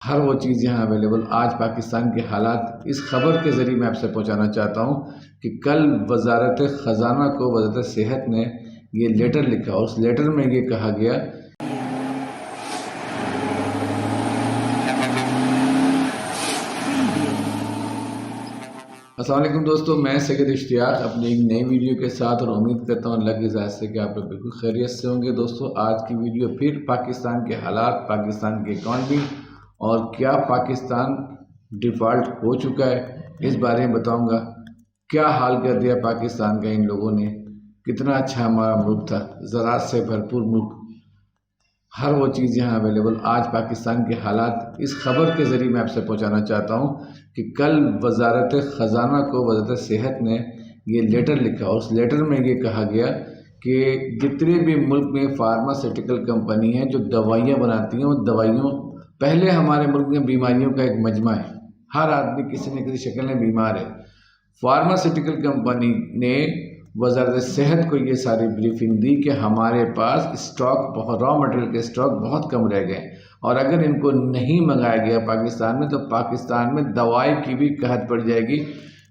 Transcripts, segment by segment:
ہر وہ چیز یہاں اویلیبل آج پاکستان کے حالات اس خبر کے ذریعے میں آپ سے پہنچانا چاہتا ہوں کہ کل وزارت خزانہ کو وزارت صحت نے یہ لیٹر لکھا اور اس لیٹر میں یہ کہا گیا۔ السلام علیکم دوستو، میں سید اشتیاق اپنی ایک نئی ویڈیو کے ساتھ، اور امید کرتا ہوں اللہ کی ذات سے کہ آپ لوگ بالکل خیریت سے ہوں گے۔ دوستو آج کی ویڈیو پھر پاکستان کے حالات، پاکستان کی اکانومی اور کیا پاکستان ڈیفالٹ ہو چکا ہے اس بارے میں بتاؤں گا۔ کیا حال کر دیا پاکستان کا ان لوگوں نے، کتنا اچھا ہمارا ملک تھا، زراعت سے بھرپور ملک۔ ہر وہ چیز یہاں اویلیبل آج پاکستان کے حالات اس خبر کے ذریعے میں آپ سے پہنچانا چاہتا ہوں کہ کل وزارت خزانہ کو وزارت صحت نے یہ لیٹر لکھا اور اس لیٹر میں یہ کہا گیا کہ جتنے بھی ملک میں فارماسیوٹیکل کمپنی ہیں جو دوائیاں بناتی ہیں، وہ دوائیوں پہلے ہمارے ملک میں بیماریوں کا ایک مجمع ہے، ہر آدمی کسی نہ کسی شکل میں بیمار ہے۔ فارماسیوٹیکل کمپنی نے وزارت صحت کو یہ ساری بریفنگ دی کہ ہمارے پاس اسٹاک را مٹیریل کے اسٹاک بہت کم رہ گئے، اور اگر ان کو نہیں منگایا گیا پاکستان میں تو پاکستان میں دوائی کی بھی قحط پڑ جائے گی،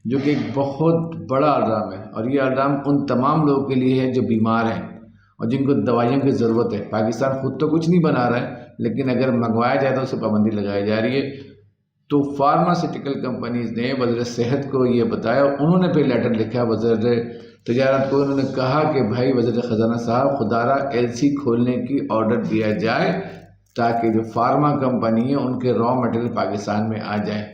جو کہ ایک بہت بڑا الارم ہے۔ اور یہ الارم ان تمام لوگوں کے لیے ہے جو بیمار ہیں اور جن کو دوائیوں کی ضرورت ہے۔ پاکستان خود تو کچھ نہیں بنا رہا ہے، لیکن اگر منگوایا جائے تو اسے پابندی لگائی جا رہی ہے۔ تو فارماسیوٹیکل کمپنیز نے وزارت صحت کو یہ بتایا، انہوں نے پھر لیٹر لکھا وزارت تجارت کو، انہوں نے کہا کہ بھائی وزیر خزانہ صاحب، خدارہ LC کھولنے کی آرڈر دیا جائے تاکہ جو فارما کمپنی ہے ان کے را مٹیریل پاکستان میں آ جائیں۔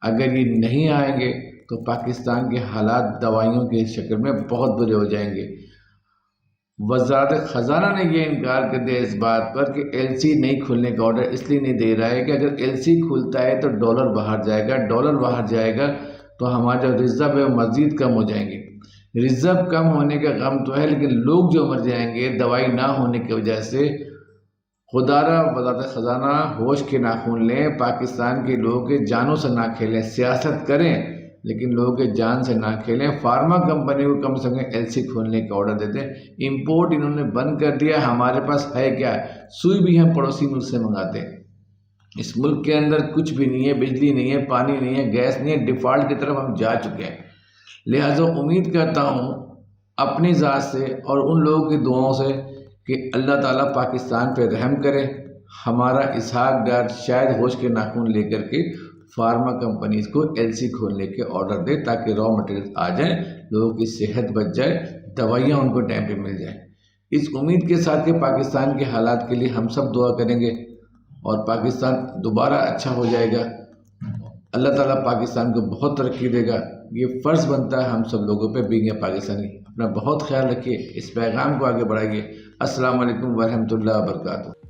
اگر یہ نہیں آئیں گے تو پاکستان کے حالات دوائیوں کے شکل میں بہت برے ہو جائیں گے۔ وزارت خزانہ نے یہ انکار کر دیا اس بات پر کہ LC نہیں کھولنے کا آرڈر اس لیے نہیں دے رہا ہے کہ اگر LC کھلتا ہے تو ڈالر باہر جائے گا، ڈالر باہر جائے گا تو ہمارا جو ریزرو ہے وہ مزید کم ہو جائیں گے۔ ریزرو کم ہونے کا غم تو ہے، لیکن لوگ جو مر جائیں گے دوائی نہ ہونے کی وجہ سے۔ خدارہ وزارت خزانہ ہوش کے ناخن لیں، پاکستان کے لوگوں کے جانوں سے نہ کھیلیں، سیاست کریں لیکن لوگوں کے جان سے نہ کھیلیں۔ فارما کمپنی کو کم سے کم LC کھولنے کا آرڈر دیتے ہیں۔ امپورٹ انہوں نے بند کر دیا، ہمارے پاس ہے کیا؟ سوئی بھی ہم پڑوسی ملک سے منگاتے ہیں۔ اس ملک کے اندر کچھ بھی نہیں ہے، بجلی نہیں ہے، پانی نہیں ہے، گیس نہیں ہے، ڈیفالٹ کی طرف ہم جا چکے ہیں۔ لہٰذا امید کرتا ہوں اپنی ذات سے اور ان لوگوں کی دعاؤں سے کہ اللہ تعالیٰ پاکستان پہ رحم کرے۔ ہمارا اسحاق ڈار شاید ہوش کے ناخن لے کر کے فارما کمپنیز کو LC کھولنے کے آرڈر دے تاکہ را مٹیریل آ جائیں، لوگوں کی صحت بچ جائے، دوائیاں ان کو ٹائم پہ مل جائیں۔ اس امید کے ساتھ کہ پاکستان کے حالات کے لیے ہم سب دعا کریں گے اور پاکستان دوبارہ اچھا ہو جائے گا۔ اللہ تعالیٰ پاکستان کو بہت ترقی دے گا۔ یہ فرض بنتا ہے ہم سب لوگوں پہ، بینگ پاکستانی۔ اپنا بہت خیال رکھیے، اس پیغام کو آگے بڑھائیے۔ السلام علیکم ورحمۃ اللہ وبرکاتہ۔